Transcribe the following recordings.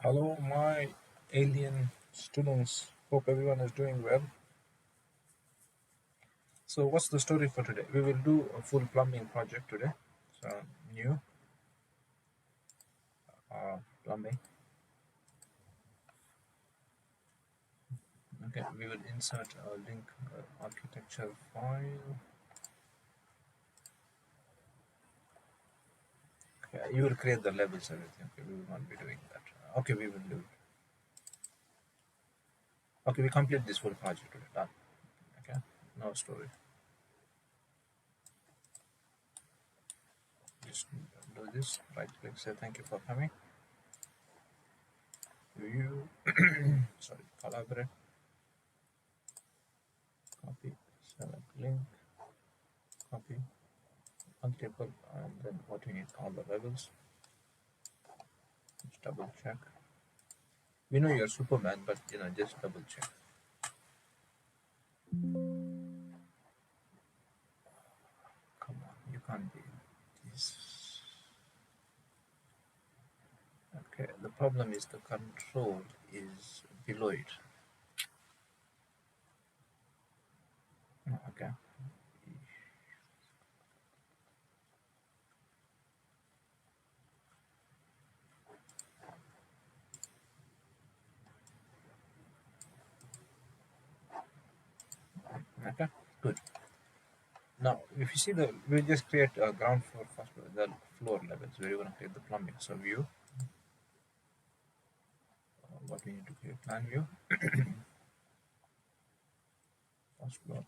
Hello, my alien students. Hope everyone is doing well. So, what's the story for today? We will do a full plumbing project today. So, new plumbing. Okay, we will insert a link architecture file. Okay, you will create the levels, everything. Okay, we will not be doing that. Okay, we will do it. Okay, we complete this full project today. Done. Okay, no story. Just do this. Right click. Say thank you for coming. View. Sorry. Collaborate. Copy. Select link. Copy. Untable, and then what we need all the levels. Just double check. We know you're Superman, but just double check. Come on, you can't be this. Okay, the problem is the control is below it. Okay. Okay, good. Now, if you see we'll just create a ground floor first, the floor levels where you're going to create the plumbing. So view, what we need to create, plan view, first floor,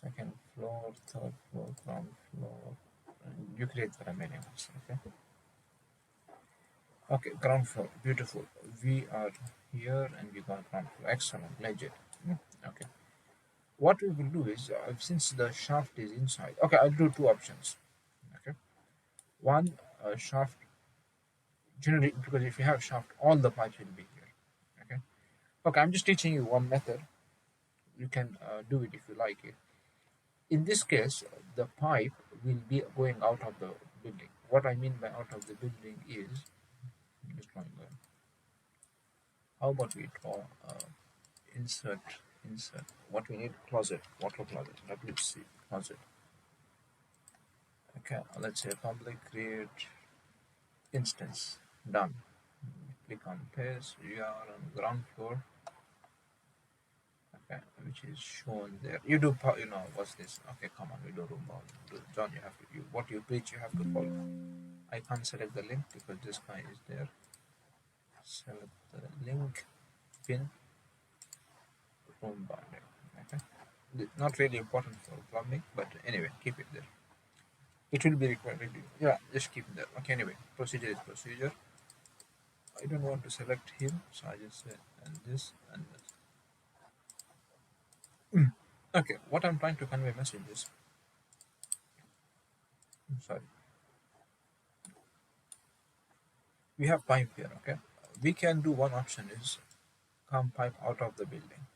second floor, third floor, ground floor, and you create the remaining ones. Okay. Okay, ground floor, beautiful. We are here and we got ground floor. Excellent, legit. Okay. What we will do is, since the shaft is inside, okay, I'll do two options. Okay. One, shaft, generally, because if you have shaft, all the pipes will be here. Okay. Okay, I'm just teaching you one method. You can do it if you like it. In this case, the pipe will be going out of the building. What I mean by out of the building is, just drawing how about we draw insert what we need, closet, water closet, WC closet. Okay, let's say public create instance. Done. Click on paste. We are on ground floor. Okay, which is shown there. You do what's this? Okay, come on, we do room bound. John, you have to what you preach you have to follow. I can't select the link because this guy is there. Select the link, pin, room bounding. Okay, not really important for plumbing, but anyway, keep it there. It will be required. Yeah, just keep it there. Okay, anyway, procedure is procedure. I don't want to select him, so I just say and this and this. Okay, what I'm trying to convey message is, sorry, we have pipe here. Okay, we can do one option is come pipe out of the building,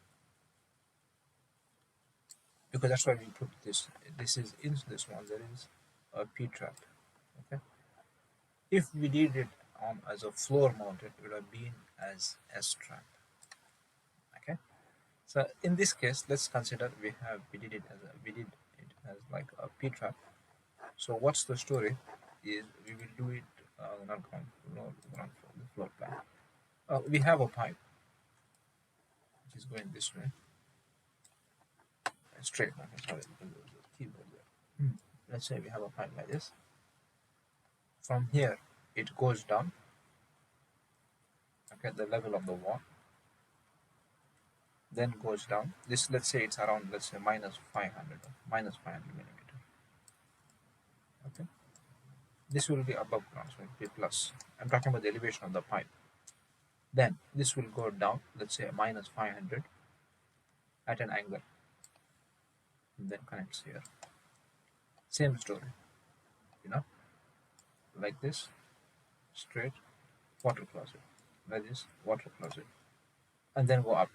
because that's why we put this. This is in this one. There is a P trap. Okay, if we did it as a floor mounted, it would have been as S trap. Okay. So in this case, let's consider we did it as like a P trap. So what's the story? Is we will do it not ground floor, the floor plan. We have a pipe which is going this way, straight. Okay, sorry, because there was a keyboard there. Let's say we have a pipe like this. From here, it goes down. Okay, the level of the wall. Then goes down. This, let's say it's around, let's say minus 500 millimeter. Okay, this will be above ground, so it will be plus. I'm talking about the elevation of the pipe. Then this will go down, let's say minus 500 at an angle, and then connects here. Same story, like this, straight, water closet, like this, water closet, and then go up.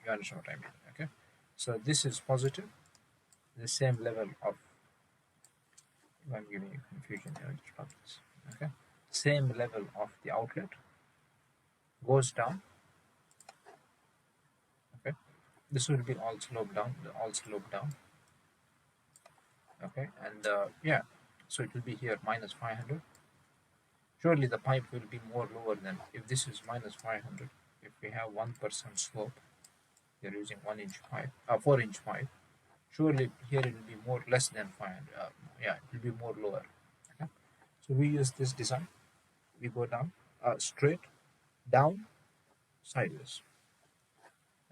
You understand what I mean? Okay, so this is positive, the same level of, I'm giving you confusion here, just stop this. Okay, same level of the outlet, goes down. Okay, this will be all slope down, all slope down. Okay, and yeah, so it will be here minus 500. Surely the pipe will be more lower than if this is minus 500. If we have 1% slope, we are using 1-inch pipe, 4-inch pipe. Surely here it will be more less than 500. Yeah, it will be more lower. Okay? So we use this design. We go down, straight, down, sideways.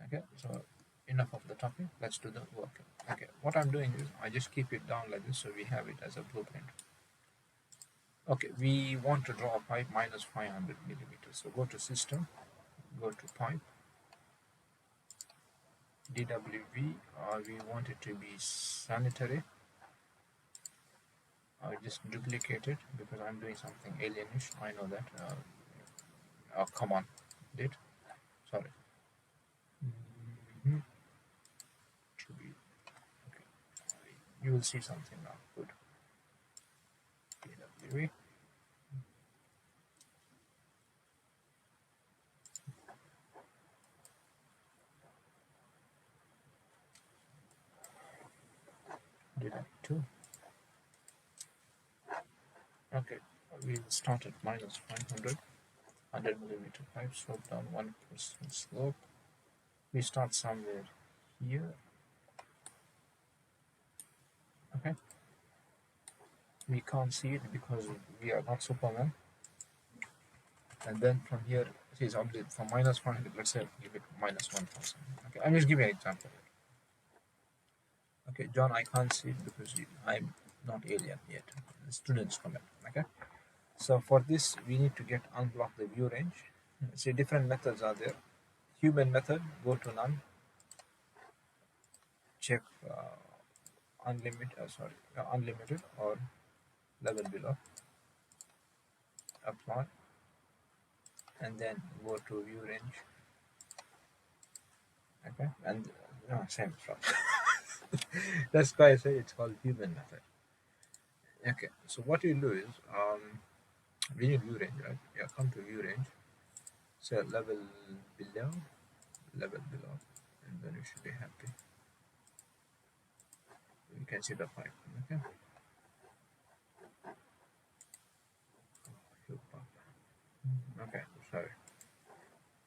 Okay, so enough of the topic. Let's do the work. Okay, what I'm doing is I just keep it down like this so we have it as a blueprint. Okay, we want to draw a pipe minus 500 millimeters. So go to system, go to pipe, DWV, we want it to be sanitary. I just duplicate it because I'm doing something alienish. I know that. Come on, did sorry. Mhm. To be okay. You will see something now. Good. DWV. DW2. Okay, we'll start at minus 500. 100 millimeter pipe, slope down 1% slope. We start somewhere here. Okay, we can't see it because we are not Superman. And then from here, it is only from minus 500. Let's say give it minus 1,000. Okay, I'm just giving an example. Okay, John, I can't see it because I'm not alien yet. The students comment. Okay, so for this we need to get unblock the view range. See, different methods are there. Human method, go to none. Check unlimited or level below, apply, and then go to view range. Okay, and same stuff. That's why I say it's called human method. Okay, so what you do is we need view range, right? Yeah, come to view range, say level below, and then you should be happy. You can see the pipe. Okay. Okay, sorry.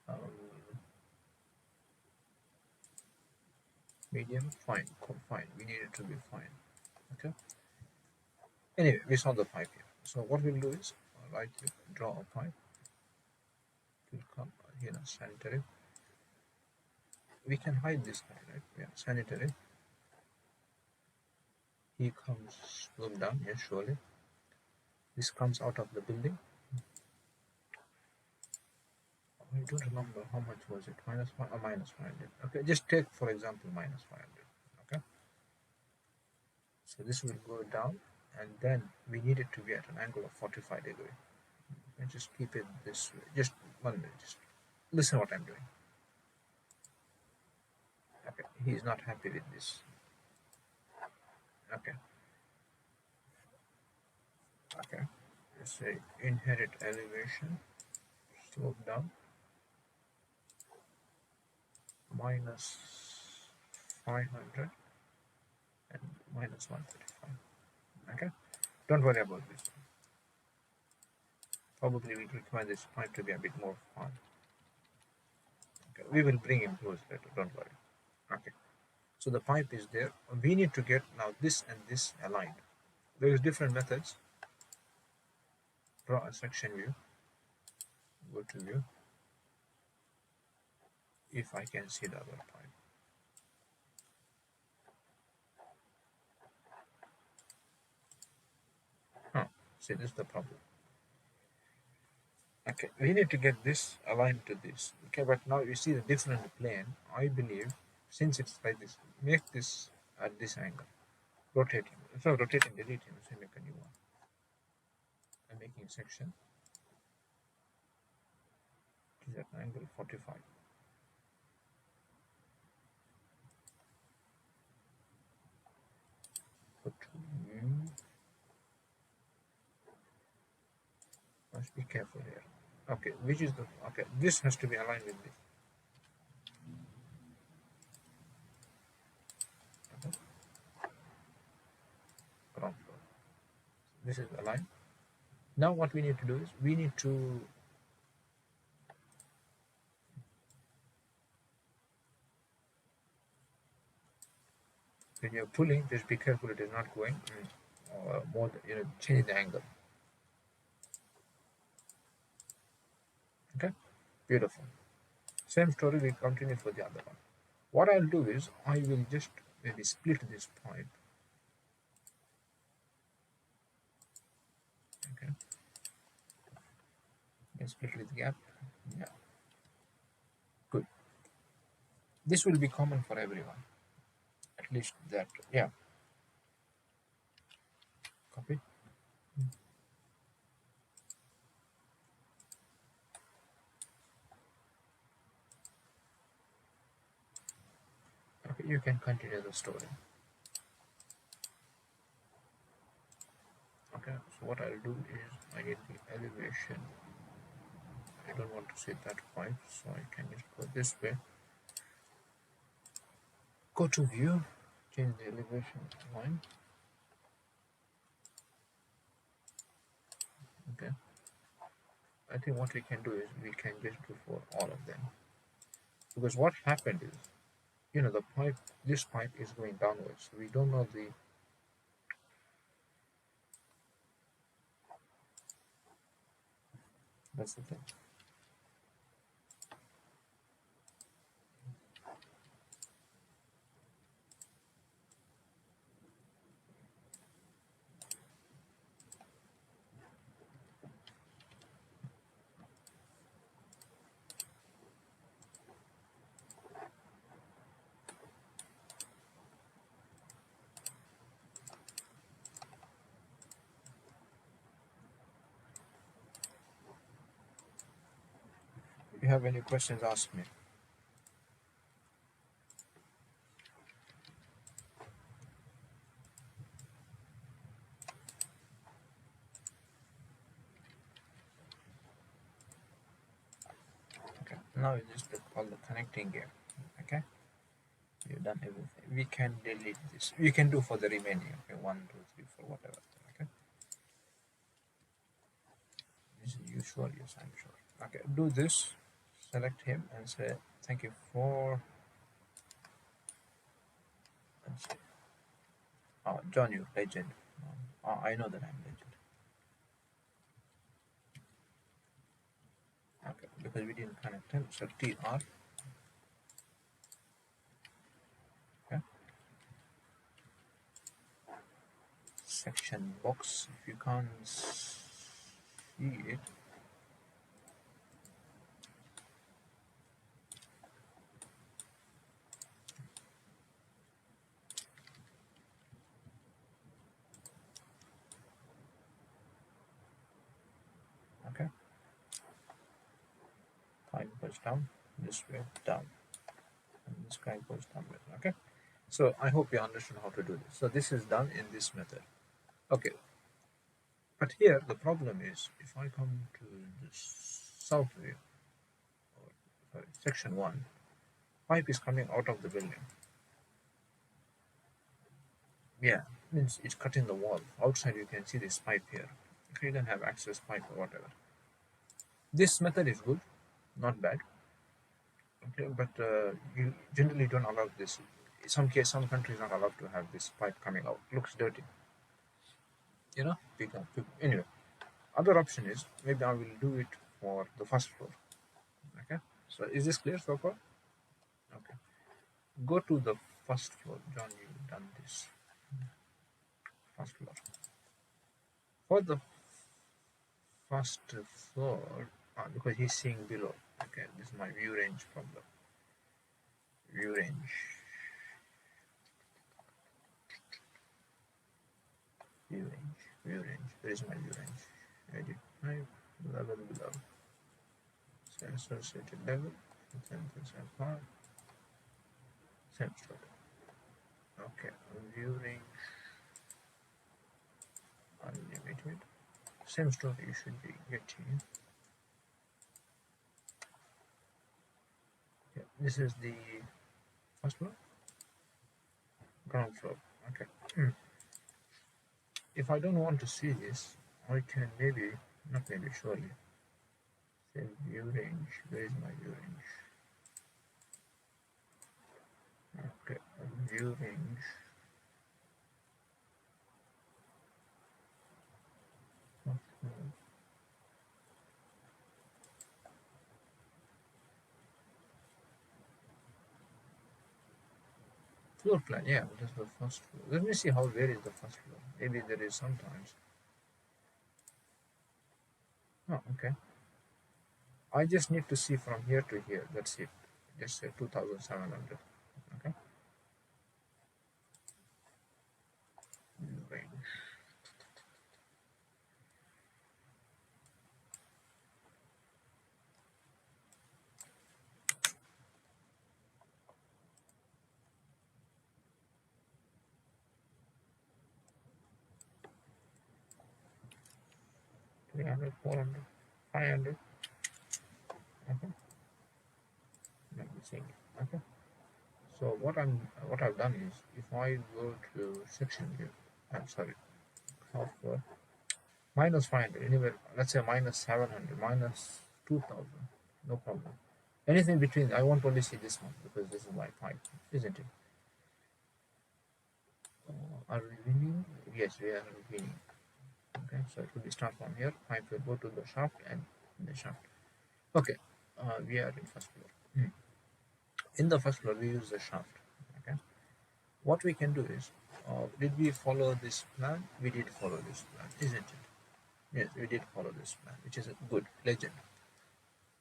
Um, medium, fine, fine. We need it to be fine. Okay. Anyway, we saw the pipe here. So what we'll do is right click, draw a pipe. It will come here, sanitary. We can hide this guy, right? Yeah, sanitary. He comes look down, yes, surely. This comes out of the building. I don't remember how much was it, minus 1 or minus 500. Okay, just take for example minus 500. Okay, so this will go down, and then we need it to be at an angle of 45 degrees. And just keep it this way. Just 1 minute. Just listen what I'm doing. Okay, he is not happy with this. Okay. Okay. Let's say inherit elevation, slope down, minus 500 and minus 135. Okay. Don't worry about this. Probably we require this pipe to be a bit more fun. Okay. We will bring him close later. Don't worry. Okay. So the pipe is there. We need to get now this and this aligned. There is different methods. Draw a section view. Go to view. If I can see the other pipe. See, this is the problem. Okay, we need to get this aligned to this. Okay, but now you see the different plane. I believe since it's like this, make this at this angle, rotating. So rotating, deleting, so make a new one. I'm making section. It is at an angle 45. Go to view. Must be careful here. Okay, which is the okay? This has to be aligned with this. Okay, ground floor. This is aligned. Now what we need to do is we need to, when you're pulling, just be careful it is not going more than, changing the angle. Okay, beautiful. Same story we continue for the other one. What I'll do is I will just maybe split this pipe. Okay, and split with the gap. Yeah, good. This will be common for everyone. At least that. Yeah, copy. Okay, you can continue the story. Okay, so what I'll do is I need the elevation. I don't want to see that pipe, so I can just go this way. Go to view, change the elevation line. Okay, I think what we can do is we can just do for all of them, because what happened is, the pipe, this pipe is going downwards. We don't know the, that's the thing. If you have any questions, ask me. Okay, now you just look all the connecting game. Okay, you've done everything. We can delete this. We can do for the remaining. Okay, 1, 2, 3, 4, whatever. Okay, this is usual. Yes, I'm sure. Okay, do this. Select him and say thank you for. Let's see. Oh, John, you legend. I know that I'm legend. Okay, because we didn't connect him. So TR. Okay, section box. If you can't see it, okay. Time goes down this way, down, and this guy goes down. Okay. So I hope you understand how to do this. So this is done in this method. Okay. But here the problem is, if I come to this south view, or sorry, section 1, pipe is coming out of the building. Yeah, means it's cutting the wall. Outside you can see this pipe here. If you don't have access pipe or whatever. This method is good, not bad. Okay, but you generally don't allow this. In some countries not allowed to have this pipe coming out. Looks dirty. Anyway, other option is maybe I will do it for the first floor. Okay, so is this clear so far? Okay, go to the first floor. John, you've done this first floor. For the first floor, because he's seeing below. Okay, this is my view range problem. View range. View range. View range. Where is my view range? Edit type. Level below. Associated level. Sentence apart. Same story. Okay, view range. Unlimited. Same story you should be getting. This is the first floor, ground floor. Okay. Hmm. If I don't want to see this, I can maybe, not maybe, surely, say view range. Where is my view range? Okay, view range. Floor plan, yeah, that's the first floor. Let me see where is the first floor. Maybe there is sometimes. Oh, okay. I just need to see from here to here. That's it. Just say 2,700. Okay. Range. Three hundred, 400, 500. Okay. Let me see. Okay. So what I've done is if I go to section view, I'm sorry, software minus 500 anywhere. Let's say minus 700, minus 2,000. No problem. Anything between. I want only see this one because this is my pipe, isn't it? Are we winning? Yes, we are winning. Okay, so it will be start from here. Pipe will go to the shaft and the shaft. Okay, we are in first floor. In the first floor, we use the shaft. Okay, what we can do is, did we follow this plan? We did follow this plan, isn't it? Yes, we did follow this plan, which is a good legend.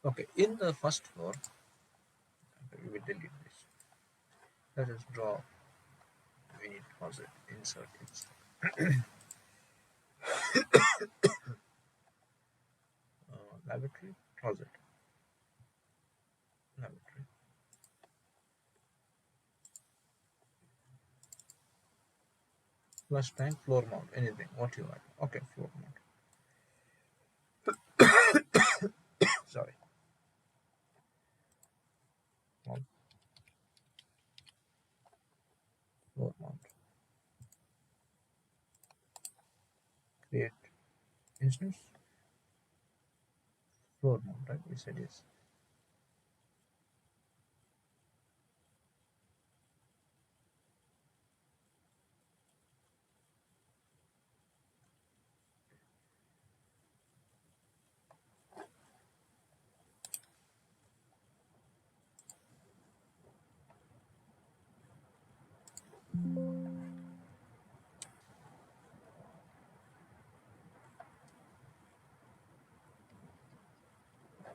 Okay, in the first floor, okay, we will delete this. Let us draw. We need closet. Insert. Lavatory, closet, lavatory. Flush tank, floor mount, anything, what you like. Okay, floor mount. Sorry, mount, floor mount. Create instance, floor mount, right? We said yes.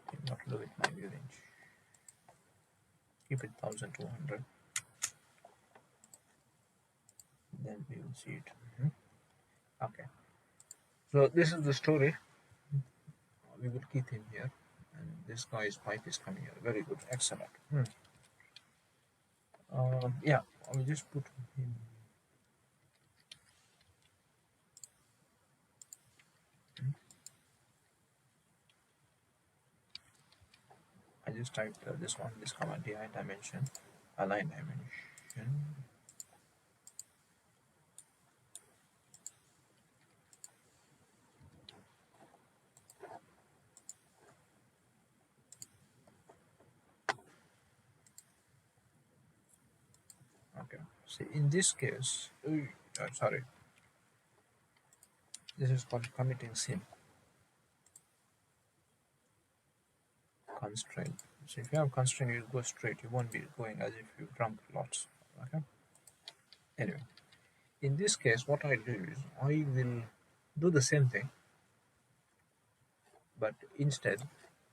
Okay, not do it my view range. Keep it 1200. Then we will see it. Okay. So this is the story. We will keep him here, and this guy's pipe is coming here. Very good, excellent. Yeah, I will just put him. I just typed this one, this command behind dimension, align dimension. Okay. See, in this case, sorry, this is called committing sin. Constraint. So if you have constraint, you go straight. You won't be going as if you drunk lots. Okay. Anyway, in this case, what I do is I will do the same thing, but instead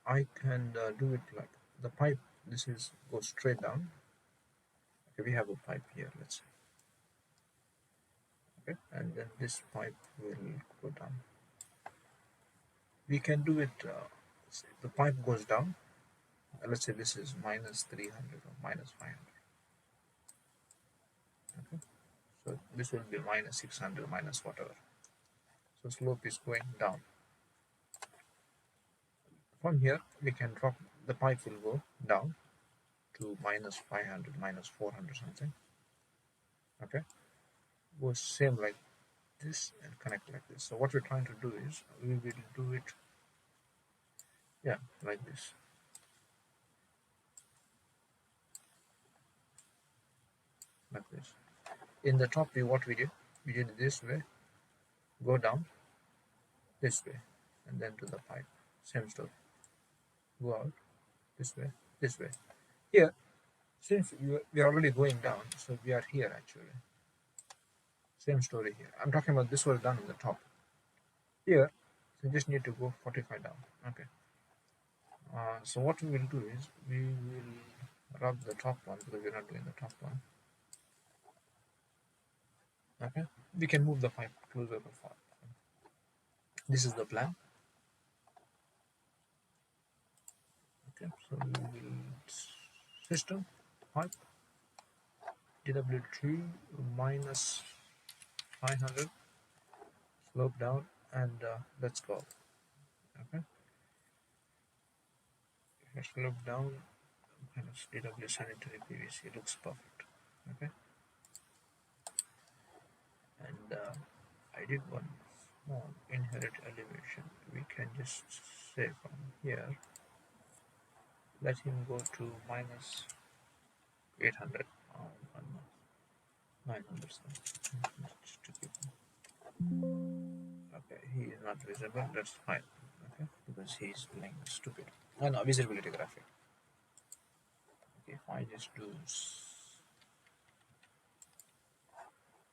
I can do it like the pipe. This is goes straight down. Okay, we have a pipe here. Let's say. Okay, and then this pipe will go down. We can do it. The pipe goes down. Let's say this is minus 300 or minus 500. Okay, so this will be minus 600, minus whatever. So slope is going down. From here we can drop, the pipe will go down to minus 500, minus 400 something. Okay, go same like this and connect like this. So what we're trying to do is we will do it, yeah, like this. Like this. In the top view, what we did it this way, go down this way, and then to the pipe. Same story. Go out this way, this way. Here, since we are already going down, so we are here actually. Same story here. I'm talking about this was done on the top. Here, so you just need to go 45 down. Okay. So what we will do is we will rub the top one because we're not doing the top one. Okay. We can move the pipe closer to far. This is the plan. Okay. So we will system pipe DW2 minus 500 slope down and let's go. Okay. Slope down minus DW sanitary PVC looks perfect. Okay. And I did one small inherit elevation. We can just say from here, let him go to minus 800 or 900. Okay, he is not visible. That's fine. Okay, because he is playing stupid. No, visibility graphic. Okay, if I just do.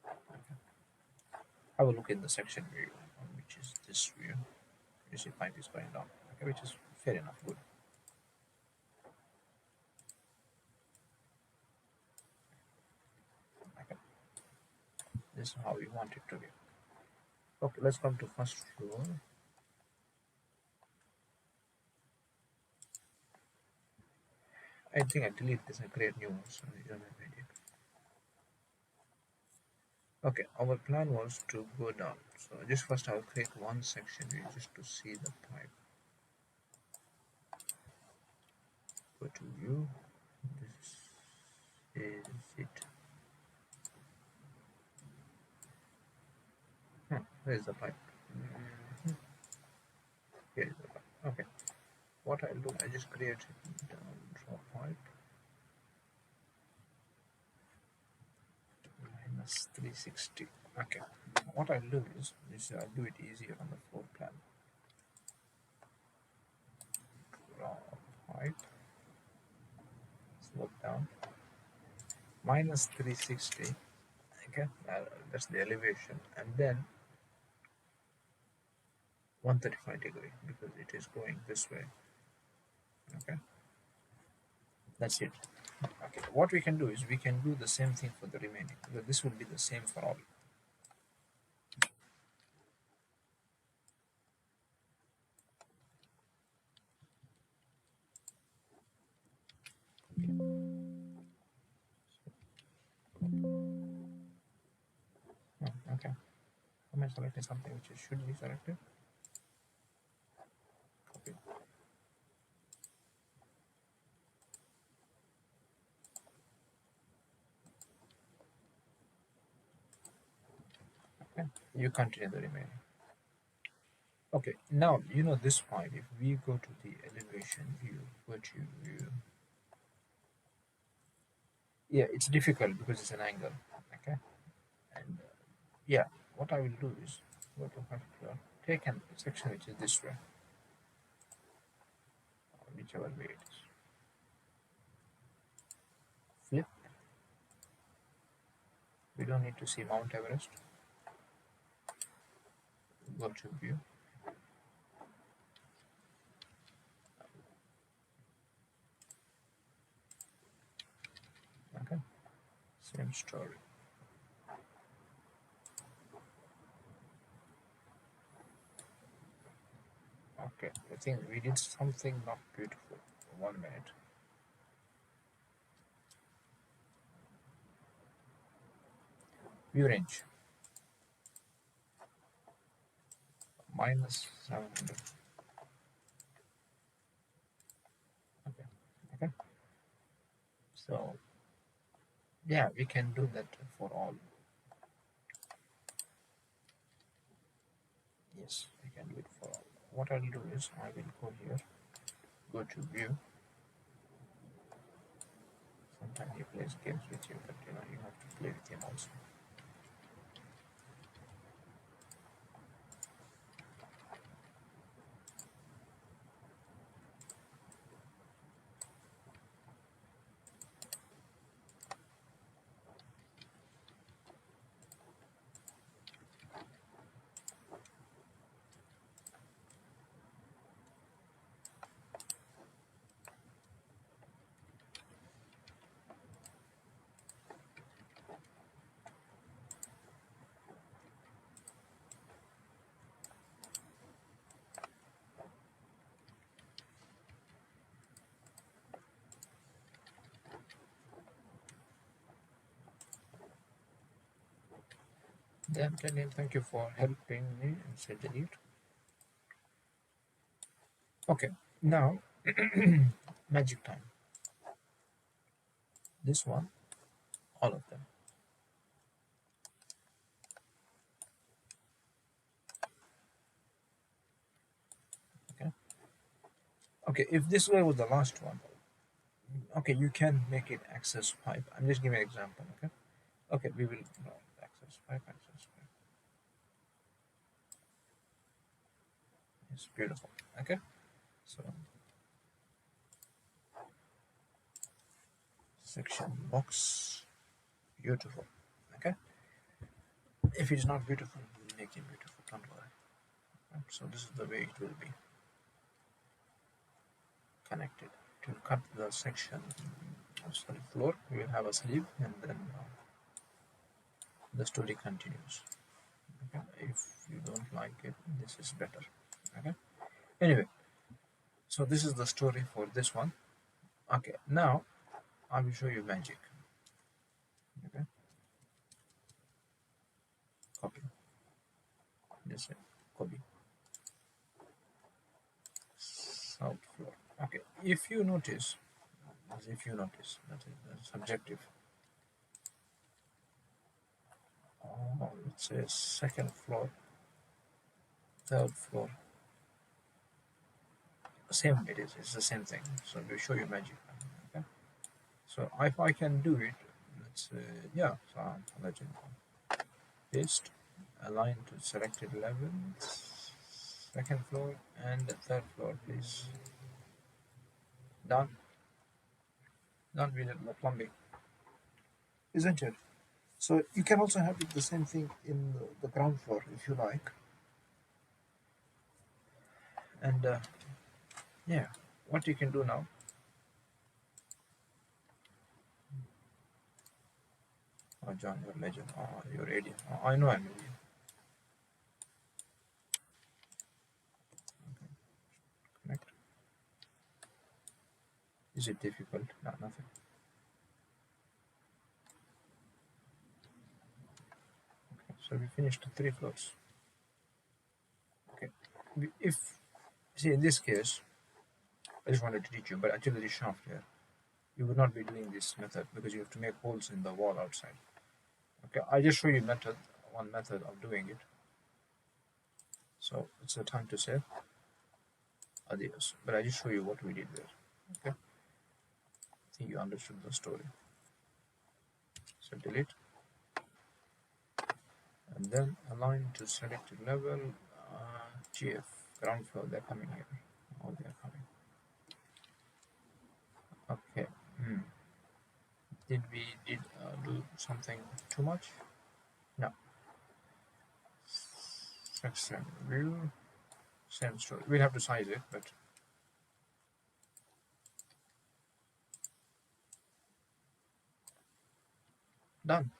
Okay. Have a look in the section view, which is this view. You see, pipe is going down. Okay, which is fair enough. Good. Okay. This is how we want it to be. Okay, let's come to first floor. I think I delete this and create new ones, so you don't have any idea. Okay, our plan was to go down. So just first I'll create one section here just to see the pipe. Go to view. This is it. Where's the pipe? Here is the pipe. Okay. What I'll do, I just create down draw pipe. Minus 360. Okay. What I'll do is I'll do it easier on the floor plan. Draw pipe. Slope down. Minus 360. Okay, that's the elevation, and then 135 degree because it is going this way. Okay, that's it. Okay, what we can do is we can do the same thing for the remaining, because this will be the same for all. Okay, am I selecting something which should be selected? Copy. Okay, you continue the remaining. Okay, now you know this point. If we go to the elevation view, go to view. Yeah, it's difficult because it's an angle. Okay, and yeah, what I will do is go to particular, take a section which is this way, whichever way it is. Flip. We don't need to see Mount Everest. Go to view. Okay, same story. Okay, I think we did something not beautiful. 1 minute. View range. Minus 700. Okay. Okay. So yeah, we can do that for all. Yes, we can do it for all. What I'll do is I will go here, go to view. Sometimes he plays games with you, but you have to play with him also. Then tell him thank you for helping me and say delete. Okay, now magic time. This one, all of them. Okay. Okay, if this guy was the last one, okay, you can make it access pipe. I'm just giving an example. Okay. Okay, we will no, access pipe, access pipe. It's beautiful. Okay. So section box, beautiful. Okay. If it's not beautiful, we'll make it beautiful. Don't worry. Okay? So this is the way it will be connected. To cut the section, sorry, floor, we will have a sleeve, and then the story continues. Okay? If you don't like it, this is better. Okay. Anyway, so this is the story for this one. Okay. Now I will show you magic. Okay. Copy. This way. Copy. South floor. Okay. If you notice, that is subjective. Oh, it says second floor, third floor. Same it is. It's the same thing. So we show you magic. Okay. So if I can do it, let's yeah. So I'll let you know. Paste, align to selected level, second floor and the third floor, please. Done. Done with the plumbing, isn't it? So you can also have it the same thing in the ground floor if you like. And yeah, what you can do now. Oh, John, you're a legend. Oh, you're AD. Oh, I know I'm AD. Okay. Connect. Is it difficult? No, nothing. Okay, so we finished 3 floors. Okay. If see in this case, I just wanted to teach you, but actually this shaft here, you would not be doing this method because you have to make holes in the wall outside. Okay, I just show you one method of doing it. So it's a time to say adios, but I just show you what we did there. Okay, I think you understood the story. So delete, and then align to selected level. GF ground floor. They're coming here. Oh, they're coming. Okay. Did we do something too much? No. Section view. Same story. We'll have to size it, but done.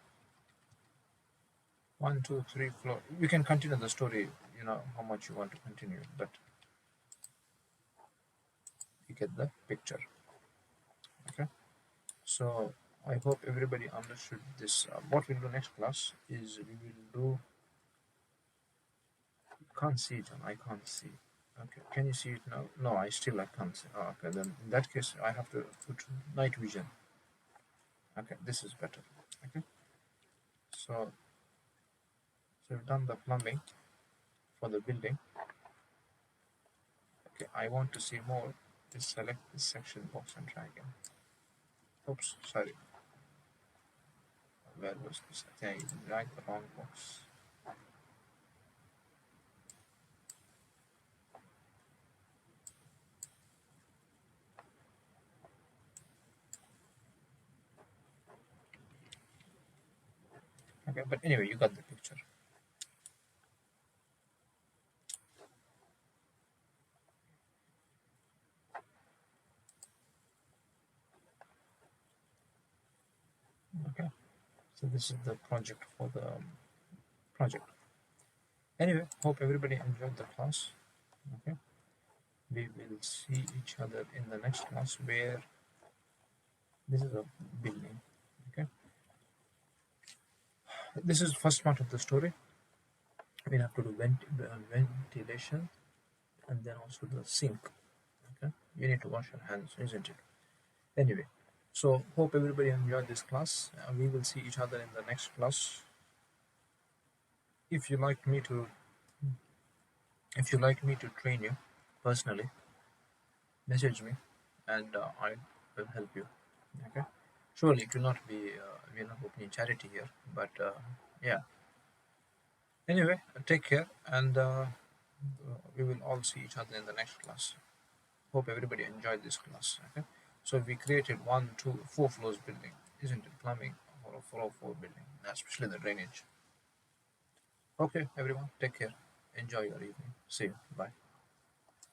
1, 2, 3 floor. You can continue the story. You know how much you want to continue, but you get the picture. Okay. So I hope everybody understood this. What we'll do next class is we will do. You can't see it, and I can't see. Okay. Can you see it now? No, I can't see. Oh, okay. Then in that case, I have to put night vision. Okay, this is better. Okay, so we've done the plumbing for the building. Okay, I want to see more. Just select this section box and drag in. Oops, sorry. Where was this? I think I dragged the wrong box. Okay, but anyway, you got the picture. Okay, so this is the project for the project. Anyway, hope everybody enjoyed the class. Okay, we will see each other in the next class where this is a building. Okay, this is first part of the story. We have to do ventilation and then also the sink. Okay, you need to wash your hands, isn't it? Anyway, so hope everybody enjoyed this class. We will see each other in the next class. If you like me to, if you like me to train you personally, message me, and I will help you. Okay. Surely it will not be. We're not opening charity here, but yeah. Anyway, take care, and we will all see each other in the next class. Hope everybody enjoyed this class. Okay. So we created 4 floors building, isn't it? Plumbing for a 404 building, especially the drainage. Okay, everyone, take care. Enjoy your evening. See you. Bye.